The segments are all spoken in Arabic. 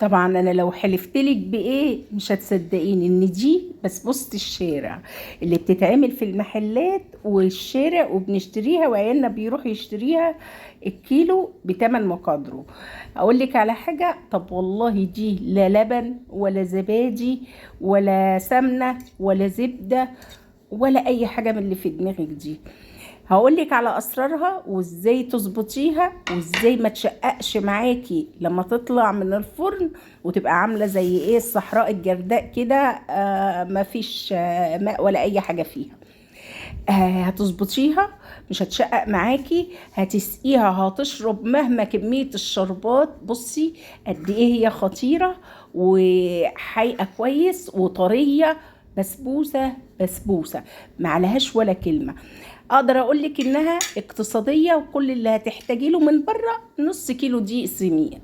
طبعا انا لو حلفتلك بايه مش هتصدقيني ان دي بسبوسة الشارع اللي بتتعمل في المحلات والشارع وبنشتريها وعيالنا بيروح يشتريها الكيلو بتمن مقدره. اقول لك على حاجة، طب والله دي لا لبن ولا زبادي ولا سمنة ولا زبدة ولا اي حاجة من اللي في دماغك دي. هقولك على اسرارها وازاي تظبطيها وازاي ما تشققش معاكي لما تطلع من الفرن وتبقى عامله زي ايه الصحراء الجرداء كده. مفيش ماء ولا اي حاجه فيها. هتظبطيها، مش هتشقق معاكي، هتسقيها هتشرب مهما كميه الشربات. بصي قد ايه هي خطيره وحقيقه كويس وطريه. بسبوسه بسبوسه معلهاش ولا كلمه. اقدر اقولك انها اقتصاديه وكل اللي هتحتاجي له من بره نص كيلو دقيق سميد.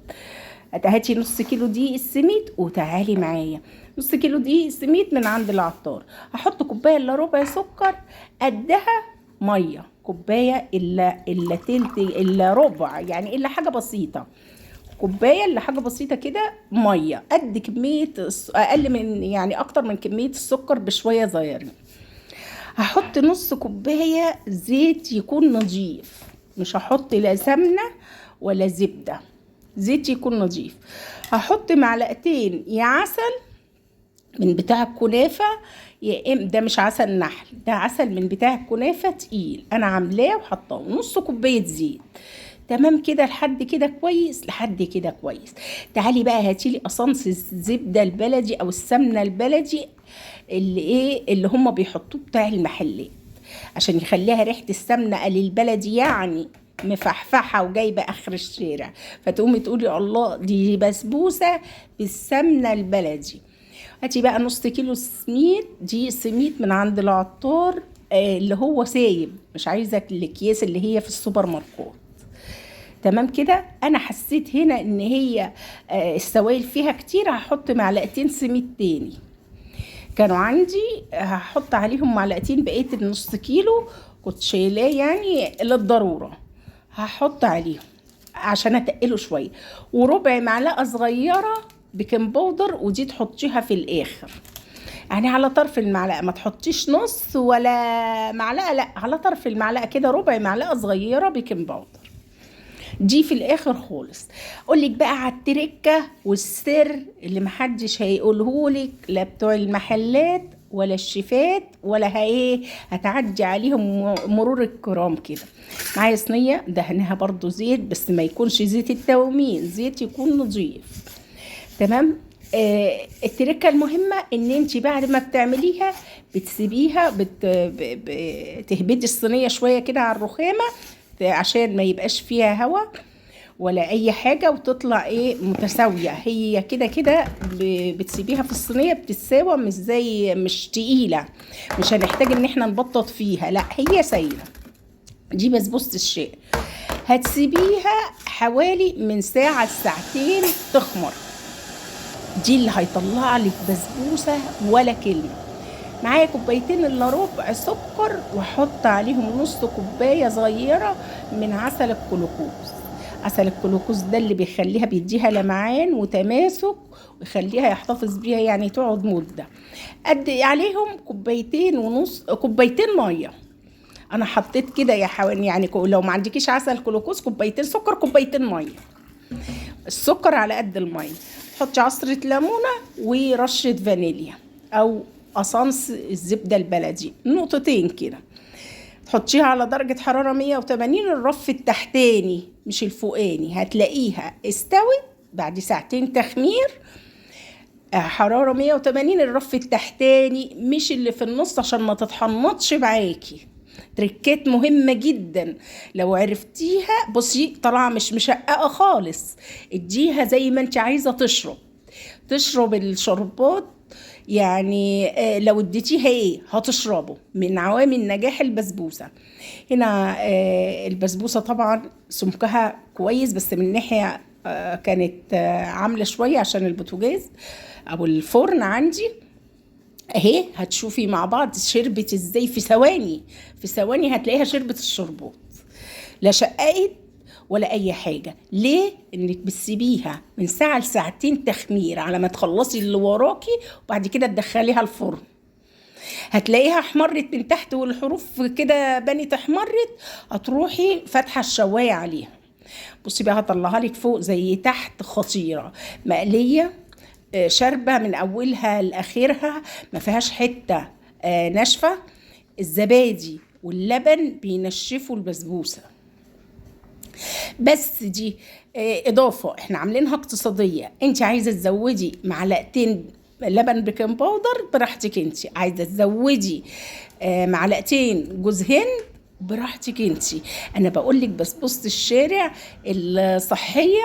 هاتي نص كيلو دقيق السميد وتعالي معايا. نص كيلو دقيق السميد من عند العطار، هحط كوبايه الا ربع سكر، قدها ميه كوبايه الا تلت الا ربع، يعني الا حاجه بسيطه. كوبايه الا حاجه بسيطه كده ميه قد كميه اقل من يعني اكتر من كميه السكر بشويه صغيرين. هحط نص كوباية زيت يكون نظيف، مش هحط لا سمنة ولا زبدة، زيت يكون نظيف. هحط معلقتين يا عسل من بتاع الكنافة، يا ده مش عسل نحل، ده عسل من بتاع الكنافة تقيل انا عاملاه وحطاه. نص كوباية زيت. تمام كده لحد كده كويس، لحد كده كويس. تعالي بقى هاتيلي قصنص الزبدة البلدي او السمنة البلدي اللي ايه اللي هم بيحطوه بتاع المحلات عشان يخليها ريحة السمنة البلدي يعني مفحفحة وجايبة آخر الشارع. فتقومي تقولي الله دي بسبوسة بالسمنة البلدي. هاتي بقى نص كيلو سميد، دي سميد من عند العطار اللي هو سايب، مش عايزة الأكياس اللي هي في السوبر ماركت. تمام كده. انا حسيت هنا ان هي السوائل فيها كتير، هحط معلقتين سميد تاني كانوا عندي، هحط عليهم معلقتين بقية النص كيلو كنت شايلاه يعني للضرورة. هحط عليهم عشان اتقله شوية، وربع معلقة صغيرة بيكنج باودر، ودي تحطيها في الاخر يعني على طرف المعلقة، ما تحطيش نص ولا معلقة، لا على طرف المعلقة كده ربع معلقة صغيرة بيكنج باودر، دي في الاخر خالص. اقولك بقى على التركه والسر اللي محدش هيقولهولك لا بتوع المحلات ولا الشيفات ولا ايه هتعدي عليهم مرور الكرام كده. معايا صينيه دهنها برضو زيت، بس ما يكونش زيت التومين، زيت يكون نظيف. تمام. التركه المهمه ان انت بعد ما بتعمليها بتسيبيها تهبدي الصينيه شويه كده على الرخامه عشان ما يبقاش فيها هوا ولا اي حاجه، وتطلع ايه متساويه. هي كده كده بتسيبيها في الصينيه بتتساوى، مش زي مش تقيله، مش هنحتاج ان احنا نبطط فيها، لا هي سايله. دي بسبوسه الشاي، هتسيبيها حوالي من ساعه لساعتين تخمر، دي اللي هيطلع لك بسبوسه ولا كلمه. معايا كوبايتين الا ربع سكر، واحط عليهم نص كوبايه صغيره من عسل الكلوكوز. عسل الكلوكوز ده اللي بيخليها بيديها لمعان وتماسك ويخليها يحتفظ بيها يعني تقعد مده. قد عليهم كوبايتين ونص كوبايتين ميه. انا حطيت كده يا حوالي يعني لو ما عندكيش عسل كلوكوز كوبايتين سكر كوبايتين ميه، السكر على قد الميه. تحطي عصرة ليمونة ورشة فانيليا او قصنص الزبدة البلدي نقطتين كده، تحطيها على درجة حرارة 180 الرف التحتاني مش الفوقاني، هتلاقيها استوت بعد ساعتين تخمير. حرارة 180 الرف التحتاني مش اللي في النص عشان ما تتحنطش معاكي. تركات مهمة جدا لو عرفتيها. بصي طالعة مش مشققة خالص، اديها زي ما انت عايزة تشرب الشربات يعني. لو اديتيها ايه هتشربه من عوامل نجاح البسبوسة. هنا البسبوسة طبعا سمكها كويس، بس من ناحية كانت عاملة شوية عشان البوتاجاز او الفرن عندي اهي. هتشوفي مع بعض شربت ازاي في ثواني، في ثواني هتلاقيها شربت الشربات، لا شققت ولا اي حاجه. ليه؟ انك بتسيبيها من ساعه لساعتين تخمير على ما تخلصي اللي وراكي، وبعد كده تدخليها الفرن. هتلاقيها احمرت من تحت والحروف كده بنت احمرت، هتروحي فاتحه الشوايه عليها. بصي بقى هطلعها لك فوق زي تحت، خطيره مقليه، شاربه من اولها لاخرها، ما فيهاش حته ناشفه. الزبادي واللبن بينشفوا البسبوسه. بس دي اضافه احنا عاملينها اقتصاديه. انت عايزه تزودي معلقتين لبن بيكنج باودر براحتك، انت عايزه تزودي معلقتين جوز هند براحتك انت. انا بقول لك بسبوسه الشارع الصحيه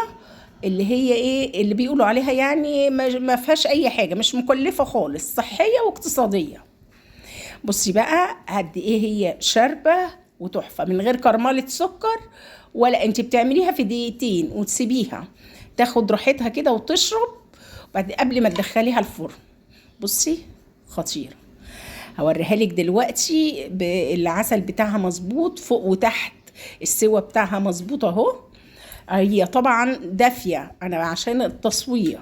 اللي هي ايه اللي بيقولوا عليها، يعني ما فيهاش اي حاجه، مش مكلفه خالص، صحيه واقتصاديه. بصي بقى قد ايه هي شاربه وتحفه من غير كرمله سكر، ولا انت بتعمليها في دقيقتين وتسيبيها تاخد راحتها كده وتشرب بعد قبل ما تدخليها الفرن. بصي خطيره. هوريها لك دلوقتي بالعسل بتاعها مظبوط فوق وتحت، السوا بتاعها مظبوط اهو. هي طبعا دافيه انا عشان التصوير،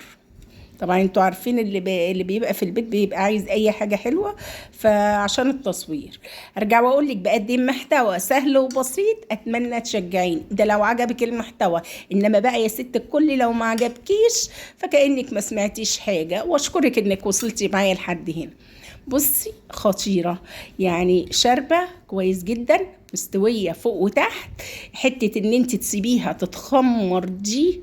طبعا انتوا عارفين اللي بيبقى في البيت بيبقى عايز اي حاجه حلوه، فعشان التصوير ارجع واقول لك بقدم محتوى سهل وبسيط. اتمنى تشجعين ده لو عجبك المحتوى، انما بقى يا ست الكل لو ما عجبكيش فكأنك ما سمعتيش حاجه، واشكرك انك وصلتي معايا لحد هنا. بصي خطيره، يعني شاربه كويس جدا، مستويه فوق وتحت. حته ان انت تسيبيها تتخمر دي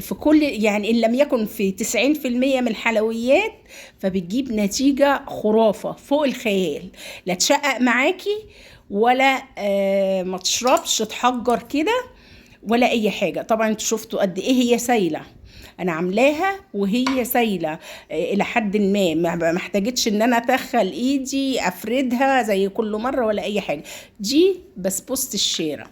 في كل، يعني إن لم يكن في 90% من الحلويات، فبتجيب نتيجة خرافة فوق الخيال. لا تشقق معاكي ولا ما تشربش تحجر كده ولا أي حاجة. طبعا انتوا شفتوا قد إيه هي سايلة، أنا عاملاها وهي سايلة إلى حد ما محتاجتش إن أنا أدخل إيدي أفردها زي كل مرة ولا أي حاجة. دي بسبوسة الشارع،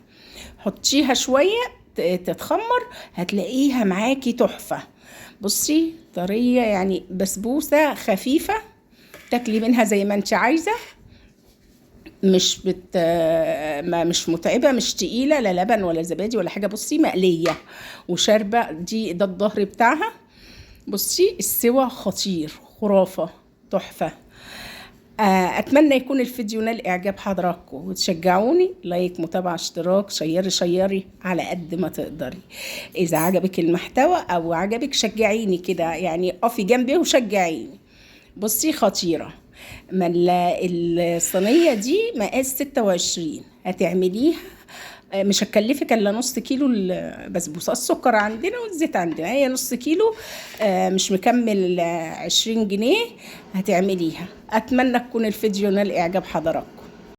حطيها شوية تتخمر هتلاقيها معاكي تحفة. بصي طرية، يعني بسبوسة خفيفة تاكلي منها زي ما انت عايزة، مش متعبة، مش تقيلة، لا لبن ولا زبادي ولا حاجة. بصي مقلية وشاربة، ده الظهر بتاعها. بصي السوا خطير، خرافة، تحفة. اتمنى يكون الفيديو نال اعجاب حضراتكم، وتشجعوني لايك، متابعه، اشتراك، شيري على قد ما تقدري. اذا عجبك المحتوى او عجبك شجعيني كده، يعني اقفي جنبي وشجعيني. بصي خطيره. الصينيه دي مقاس 26 هتعمليها، مش هتكلفك الا نص كيلو البسبوسه. السكر عندنا والزيت عندنا، هي نص كيلو مش مكمل 20 جنيه هتعمليها. اتمنى تكون الفيديو نال اعجاب حضراتكم.